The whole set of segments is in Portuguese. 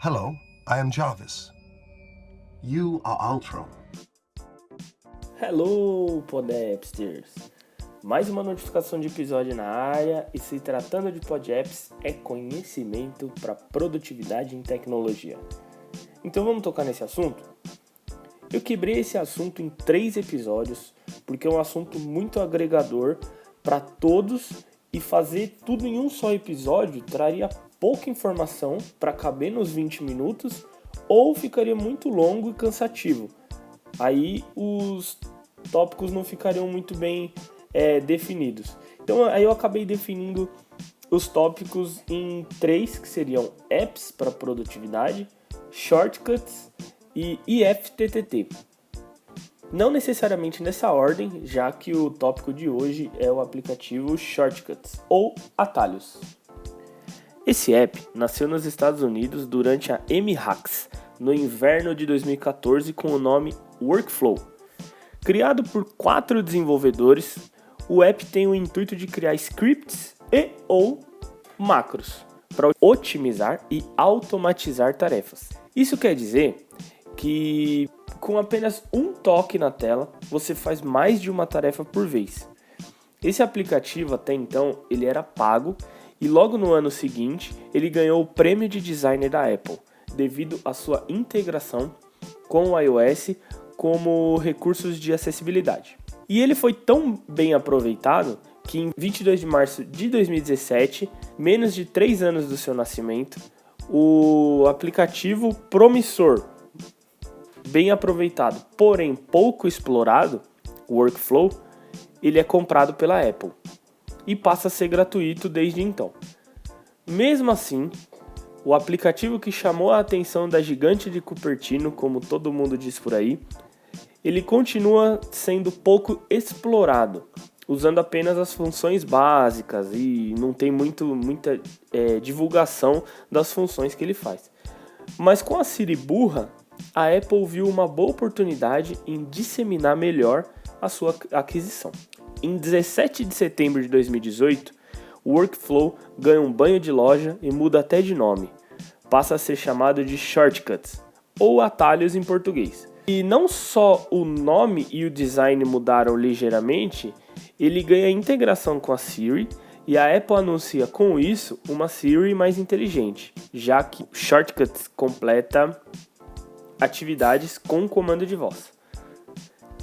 Hello, I am Jarvis. You are Ultron. Hello, Podapsters! Mais uma notificação de episódio na área e se tratando de Podapps é conhecimento para produtividade em tecnologia. Então vamos tocar nesse assunto? Eu quebrei esse assunto em 3 episódios porque é um assunto muito agregador para todos e fazer tudo em um só episódio traria pouca informação para caber nos 20 minutos ou ficaria muito longo e cansativo. Aí os tópicos não ficariam muito bem definidos. Então aí eu acabei definindo os tópicos em 3, que seriam apps para produtividade, shortcuts e IFTTT. Não necessariamente nessa ordem, já que o tópico de hoje é o aplicativo Shortcuts, ou atalhos. Esse app nasceu nos Estados Unidos durante a MHAX, no inverno de 2014, com o nome Workflow. Criado por 4 desenvolvedores, o app tem o intuito de criar scripts e ou macros para otimizar e automatizar tarefas. Isso quer dizer que com apenas um toque na tela, você faz mais de uma tarefa por vez. Esse aplicativo até então ele era pago e logo no ano seguinte ele ganhou o prêmio de designer da Apple, devido à sua integração com o iOS como recursos de acessibilidade. E ele foi tão bem aproveitado que em 22 de março de 2017, menos de 3 anos do seu nascimento, o aplicativo promissor, bem aproveitado, porém pouco explorado, o Workflow, ele é comprado pela Apple e passa a ser gratuito desde então. Mesmo assim, o aplicativo que chamou a atenção da gigante de Cupertino, como todo mundo diz por aí, ele continua sendo pouco explorado, usando apenas as funções básicas e não tem muita divulgação das funções que ele faz. Mas com a Siri burra, a Apple viu uma boa oportunidade em disseminar melhor a sua aquisição. Em 17 de setembro de 2018, o Workflow ganha um banho de loja e muda até de nome. Passa a ser chamado de Shortcuts, ou atalhos em português. E não só o nome e o design mudaram ligeiramente, ele ganha integração com a Siri e a Apple anuncia com isso uma Siri mais inteligente, já que Shortcuts completa atividades com comando de voz.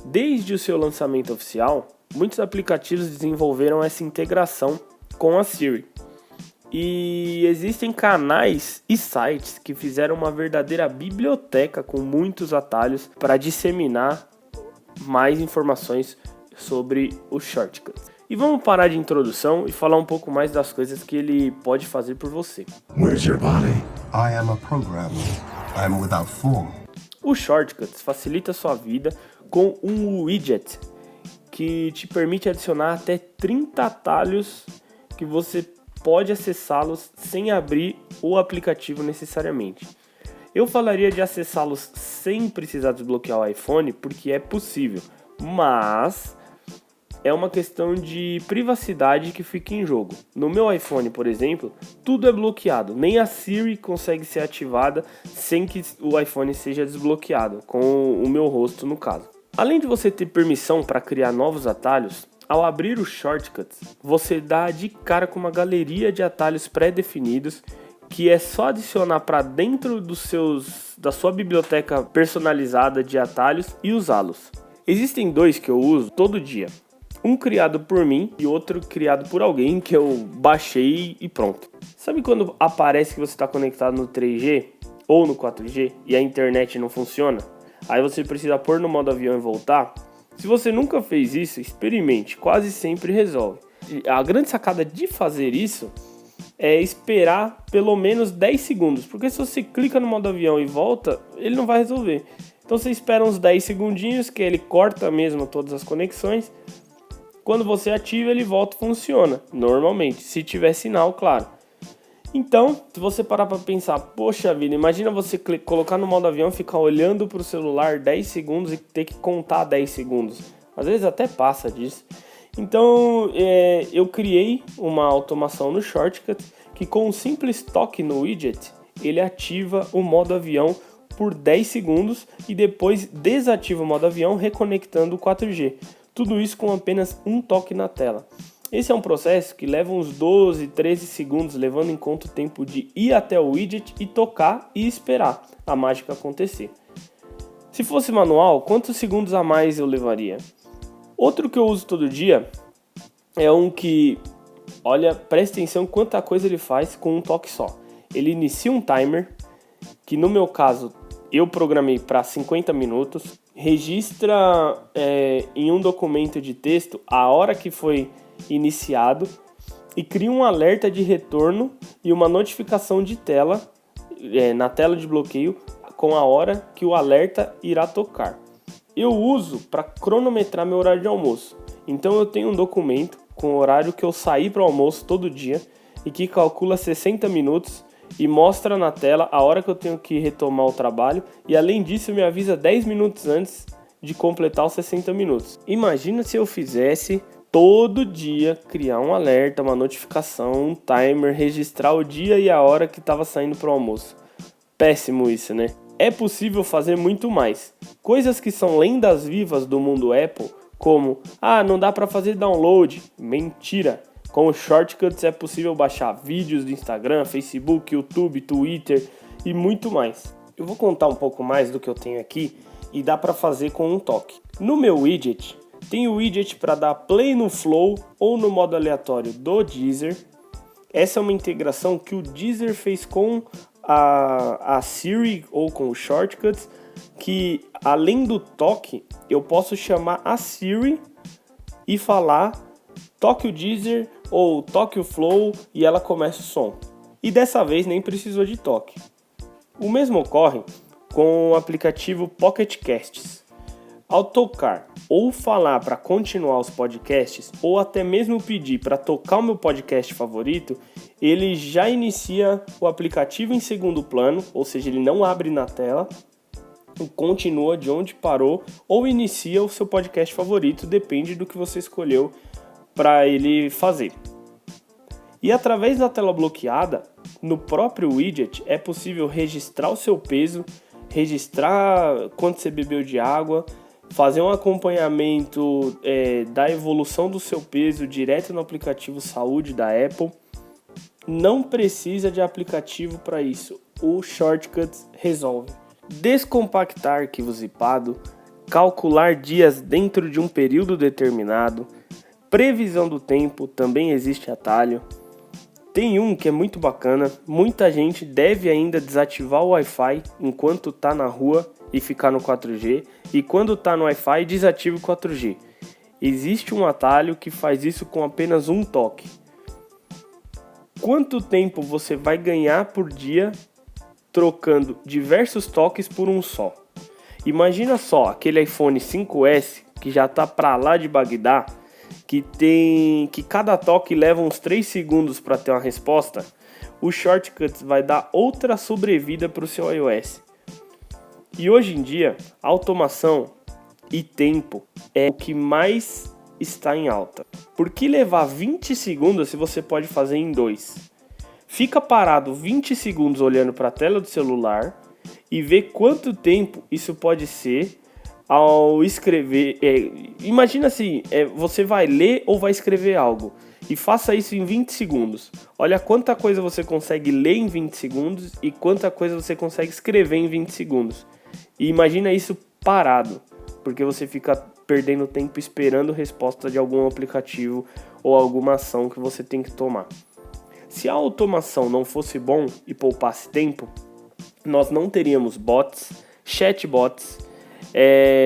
Desde o seu lançamento oficial, muitos aplicativos desenvolveram essa integração com a Siri. E existem canais e sites que fizeram uma verdadeira biblioteca com muitos atalhos para disseminar mais informações sobre o Shortcut. E vamos parar de introdução e falar um pouco mais das coisas que ele pode fazer por você. Where's your body? I am a program. I am without form. O Shortcuts facilita a sua vida com um widget que te permite adicionar até 30 atalhos que você pode acessá-los sem abrir o aplicativo necessariamente. Eu falaria de acessá-los sem precisar desbloquear o iPhone, porque é possível, mas é uma questão de privacidade que fica em jogo. No meu iPhone, por exemplo, tudo é bloqueado, nem a Siri consegue ser ativada sem que o iPhone seja desbloqueado, com o meu rosto no caso. Além de você ter permissão para criar novos atalhos, ao abrir o Shortcuts, você dá de cara com uma galeria de atalhos pré-definidos que é só adicionar para dentro da sua biblioteca personalizada de atalhos e usá-los. Existem 2 que eu uso todo dia. Um criado por mim e outro criado por alguém que eu baixei e pronto. Sabe quando aparece que você está conectado no 3G ou no 4G e a internet não funciona? Aí você precisa pôr no modo avião e voltar? Se você nunca fez isso, experimente, quase sempre resolve. A grande sacada de fazer isso é esperar pelo menos 10 segundos, porque se você clica no modo avião e volta, ele não vai resolver. Então você espera uns 10 segundinhos, que ele corta mesmo todas as conexões. Quando você ativa, ele volta e funciona, normalmente, se tiver sinal, claro. Então, se você parar para pensar, poxa vida, imagina você colocar no modo avião e ficar olhando para o celular 10 segundos e ter que contar 10 segundos. Às vezes até passa disso. Então, eu criei uma automação no Shortcut que com um simples toque no widget, ele ativa o modo avião por 10 segundos e depois desativa o modo avião reconectando o 4G. Tudo isso com apenas um toque na tela. Esse é um processo que leva uns 12, 13 segundos, levando em conta o tempo de ir até o widget e tocar e esperar a mágica acontecer. Se fosse manual, quantos segundos a mais eu levaria? Outro que eu uso todo dia é um que, olha, presta atenção quanta coisa ele faz com um toque só. Ele inicia um timer, que no meu caso eu programei para 50 minutos, registra em um documento de texto a hora que foi iniciado e cria um alerta de retorno e uma notificação de tela na tela de bloqueio com a hora que o alerta irá tocar. Eu uso para cronometrar meu horário de almoço. Então eu tenho um documento com o horário que eu saí para o almoço todo dia e que calcula 60 minutos e mostra na tela a hora que eu tenho que retomar o trabalho e além disso me avisa 10 minutos antes de completar os 60 minutos. Imagina se eu fizesse todo dia criar um alerta, uma notificação, um timer, registrar o dia e a hora que estava saindo para o almoço. Péssimo isso, né? É possível fazer muito mais. Coisas que são lendas vivas do mundo Apple, como não dá para fazer download. Mentira! Com os shortcuts é possível baixar vídeos do Instagram, Facebook, YouTube, Twitter e muito mais. Eu vou contar um pouco mais do que eu tenho aqui e dá para fazer com um toque. No meu widget, tem o widget para dar play no Flow ou no modo aleatório do Deezer. Essa é uma integração que o Deezer fez com a Siri ou com os shortcuts, que além do toque, eu posso chamar a Siri e falar toque o Deezer ou toque o Flow e ela começa o som. E dessa vez nem precisou de toque. O mesmo ocorre com o aplicativo Pocket Casts. Ao tocar ou falar para continuar os podcasts ou até mesmo pedir para tocar o meu podcast favorito, ele já inicia o aplicativo em segundo plano, ou seja, ele não abre na tela, e continua de onde parou ou inicia o seu podcast favorito, depende do que você escolheu para ele fazer. E através da tela bloqueada, no próprio widget é possível registrar o seu peso, registrar quanto você bebeu de água, fazer um acompanhamento da evolução do seu peso direto no aplicativo Saúde da Apple. Não precisa de aplicativo para isso, o Shortcuts resolve. Descompactar arquivo zipado, calcular dias dentro de um período determinado, previsão do tempo, também existe atalho. Tem um que é muito bacana, muita gente deve ainda desativar o Wi-Fi enquanto está na rua e ficar no 4G, e quando está no Wi-Fi desativa o 4G. Existe um atalho que faz isso com apenas um toque. Quanto tempo você vai ganhar por dia trocando diversos toques por um só? Imagina só aquele iPhone 5S que já está para lá de Bagdá, que cada toque leva uns 3 segundos para ter uma resposta. O Shortcuts vai dar outra sobrevida para o seu iOS. E hoje em dia, automação e tempo é o que mais está em alta. Por que levar 20 segundos se você pode fazer em 2? Fica parado 20 segundos olhando para a tela do celular e vê quanto tempo isso pode ser ao escrever. Imagina assim, você vai ler ou vai escrever algo e faça isso em 20 segundos. Olha quanta coisa você consegue ler em 20 segundos e quanta coisa você consegue escrever em 20 segundos. E imagina isso parado, porque você fica perdendo tempo esperando resposta de algum aplicativo ou alguma ação que você tem que tomar. Se a automação não fosse bom e poupasse tempo, nós não teríamos bots, chatbots,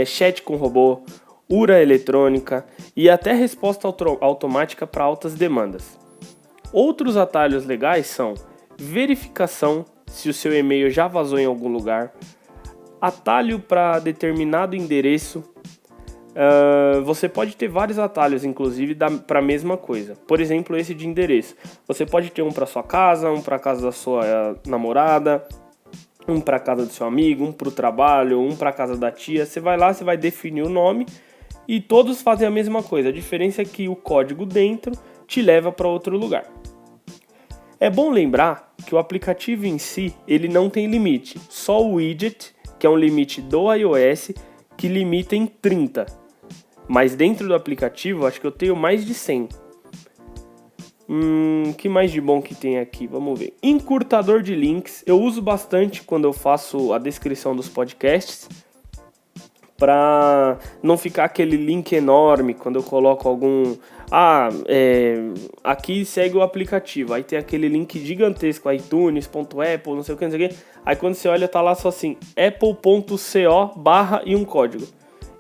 chat com robô, URA eletrônica e até resposta automática para altas demandas. Outros atalhos legais são verificação se o seu e-mail já vazou em algum lugar, atalho para determinado endereço. Você pode ter vários atalhos, inclusive, para a mesma coisa. Por exemplo, esse de endereço. Você pode ter um para sua casa, um para casa da sua namorada, um para casa do seu amigo, um para o trabalho, um para casa da tia. Você vai lá, você vai definir o nome e todos fazem a mesma coisa. A diferença é que o código dentro te leva para outro lugar. É bom lembrar que o aplicativo em si, ele não tem limite, só o widget, que é um limite do iOS, que limita em 30. Mas dentro do aplicativo, acho que eu tenho mais de 100. Que mais de bom que tem aqui? Vamos ver. Encurtador de links. Eu uso bastante quando eu faço a descrição dos podcasts, para não ficar aquele link enorme quando eu coloco algum... aqui segue o aplicativo. Aí tem aquele link gigantesco, iTunes.apple, não sei o que, não sei o que. Aí quando você olha, tá lá só assim, apple.co/ e um código.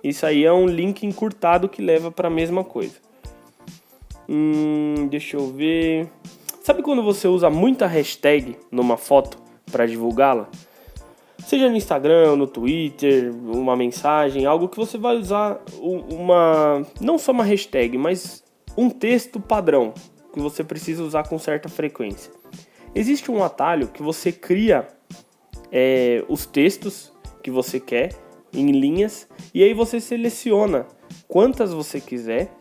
Isso aí é um link encurtado que leva para a mesma coisa. Deixa eu ver... Sabe quando você usa muita hashtag numa foto para divulgá-la? Seja no Instagram, no Twitter, uma mensagem, algo que você vai usar não só uma hashtag, mas um texto padrão que você precisa usar com certa frequência. Existe um atalho que você cria os textos que você quer em linhas e aí você seleciona quantas você quiser,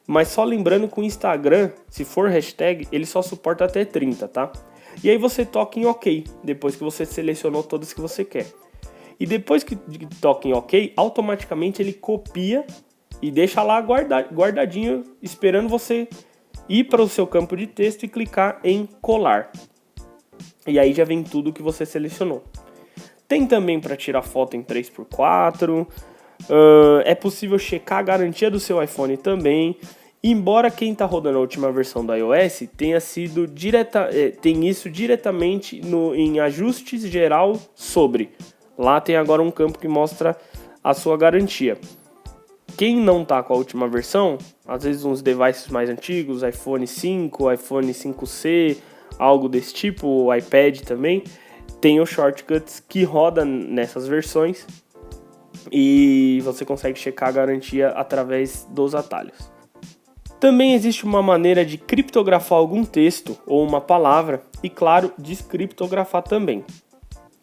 mas só lembrando que o Instagram, se for hashtag, ele só suporta até 30, tá? E aí você toca em OK, depois que você selecionou todas que você quer. E depois que toca em OK, automaticamente ele copia e deixa lá guardadinho, esperando você ir para o seu campo de texto e clicar em colar. E aí já vem tudo que você selecionou. Tem também para tirar foto em 3x4, é possível checar a garantia do seu iPhone também. Embora quem está rodando a última versão do iOS tenha sido tem isso diretamente em ajustes geral sobre. Lá tem agora um campo que mostra a sua garantia. Quem não está com a última versão, às vezes uns devices mais antigos, iPhone 5, iPhone 5C, algo desse tipo, o iPad também, tem o Shortcuts que roda nessas versões e você consegue checar a garantia através dos atalhos. Também existe uma maneira de criptografar algum texto ou uma palavra e, claro, descriptografar também.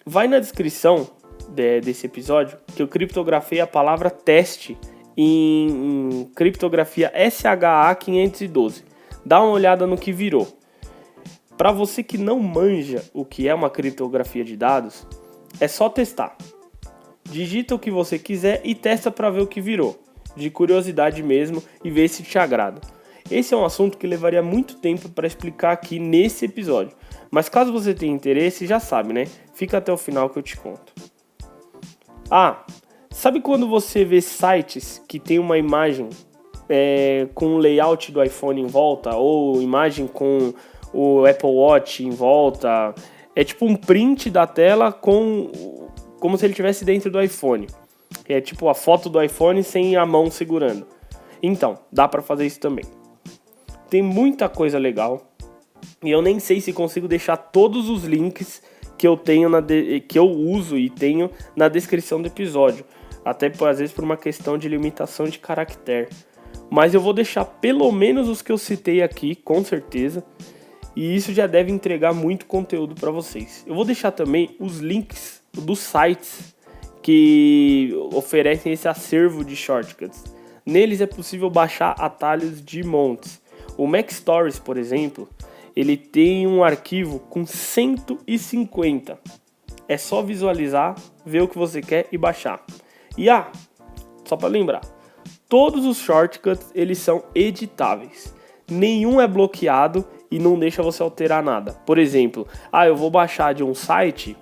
Vai na descrição desse episódio que eu criptografei a palavra teste em criptografia SHA-512. Dá uma olhada no que virou. Para você que não manja o que é uma criptografia de dados, é só testar. Digita o que você quiser e testa para ver o que virou. De curiosidade mesmo e ver se te agrada. Esse é um assunto que levaria muito tempo para explicar aqui nesse episódio, mas caso você tenha interesse, já sabe, né? Fica até o final que eu te conto. Sabe quando você vê sites que tem uma imagem com o layout do iPhone em volta, ou imagem com o Apple Watch em volta? É tipo um print da tela como se ele estivesse dentro do iPhone. É tipo a foto do iPhone sem a mão segurando. Então, dá para fazer isso também. Tem muita coisa legal. E eu nem sei se consigo deixar todos os links que eu tenho que eu uso e tenho na descrição do episódio. Até às vezes por uma questão de limitação de caractere. Mas eu vou deixar pelo menos os que eu citei aqui, com certeza. E isso já deve entregar muito conteúdo para vocês. Eu vou deixar também os links dos sites que oferecem esse acervo de shortcuts. Neles é possível baixar atalhos de montes. O Mac Stories, por exemplo, ele tem um arquivo com 150. É só visualizar, ver o que você quer e baixar. E só para lembrar, todos os shortcuts eles são editáveis. Nenhum é bloqueado e não deixa você alterar nada. Por exemplo, eu vou baixar de um site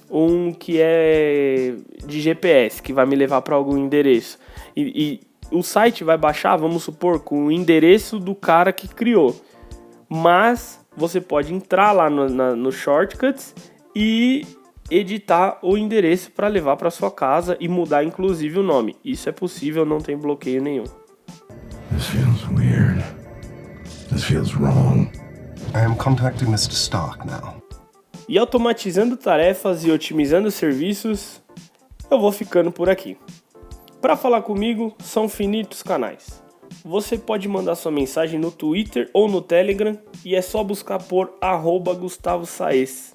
um que é de GPS, que vai me levar para algum endereço. E o site vai baixar, vamos supor, com o endereço do cara que criou. Mas você pode entrar lá no Shortcuts e editar o endereço para levar para sua casa e mudar inclusive o nome. Isso é possível, não tem bloqueio nenhum. This feels weird. This feels wrong. I am contacting Mr. Stark now. E automatizando tarefas e otimizando serviços, eu vou ficando por aqui. Para falar comigo, são infinitos canais. Você pode mandar sua mensagem no Twitter ou no Telegram e é só buscar por @GustavoSaez.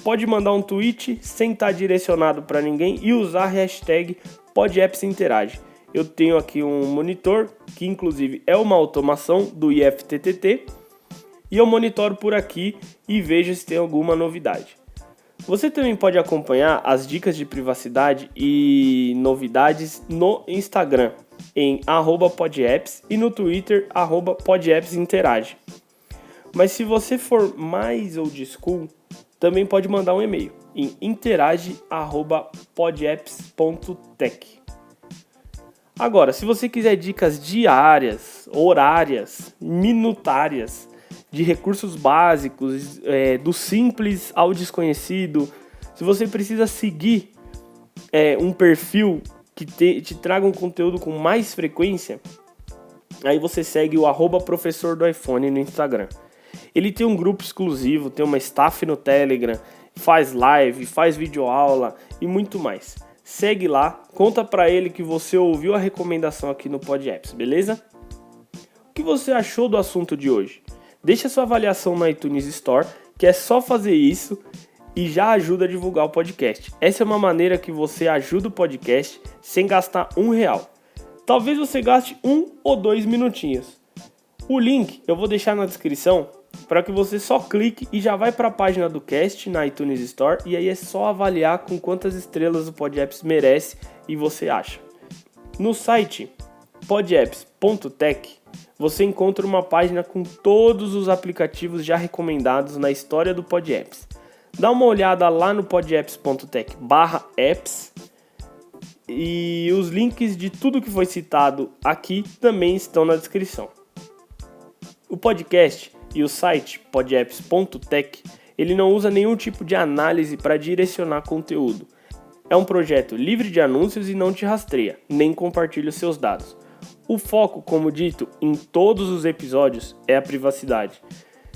Pode mandar um tweet sem estar direcionado para ninguém e usar a hashtag PodAppsInterage. Eu tenho aqui um monitor que inclusive é uma automação do IFTTT e eu monitoro por aqui e vejo se tem alguma novidade. Você também pode acompanhar as dicas de privacidade e novidades no Instagram, em @podapps e no Twitter, @podappsinterage. Mas se você for mais old school, também pode mandar um e-mail em interage@podapps.tech. Agora, se você quiser dicas diárias, horárias, minutárias, de recursos básicos, do simples ao desconhecido, se você precisa seguir um perfil que te traga um conteúdo com mais frequência, aí você segue o @professor do iPhone no Instagram. Ele tem um grupo exclusivo, tem uma staff no Telegram, faz live, faz videoaula e muito mais. Segue lá, conta pra ele que você ouviu a recomendação aqui no PodApps, beleza? O que você achou do assunto de hoje? Deixa sua avaliação na iTunes Store, que é só fazer isso e já ajuda a divulgar o podcast. Essa é uma maneira que você ajuda o podcast sem gastar R$1. Talvez você gaste 1 ou 2 minutinhos. O link eu vou deixar na descrição para que você só clique e já vai para a página do cast na iTunes Store, e aí é só avaliar com quantas estrelas o PodApps merece e você acha. No site podapps.tech você encontra uma página com todos os aplicativos já recomendados na história do PodApps. Dá uma olhada lá no podapps.tech/apps e os links de tudo que foi citado aqui também estão na descrição. O podcast e o site podapps.tech, ele não usa nenhum tipo de análise para direcionar conteúdo. É um projeto livre de anúncios e não te rastreia, nem compartilha os seus dados. O foco, como dito em todos os episódios, é a privacidade.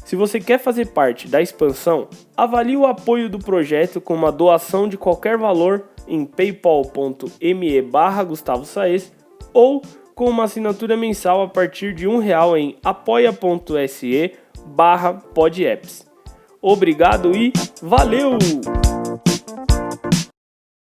Se você quer fazer parte da expansão, avalie o apoio do projeto com uma doação de qualquer valor em paypal.me/Gustavo Saez ou com uma assinatura mensal a partir de R$1 em apoia.se/podapps. Obrigado e valeu!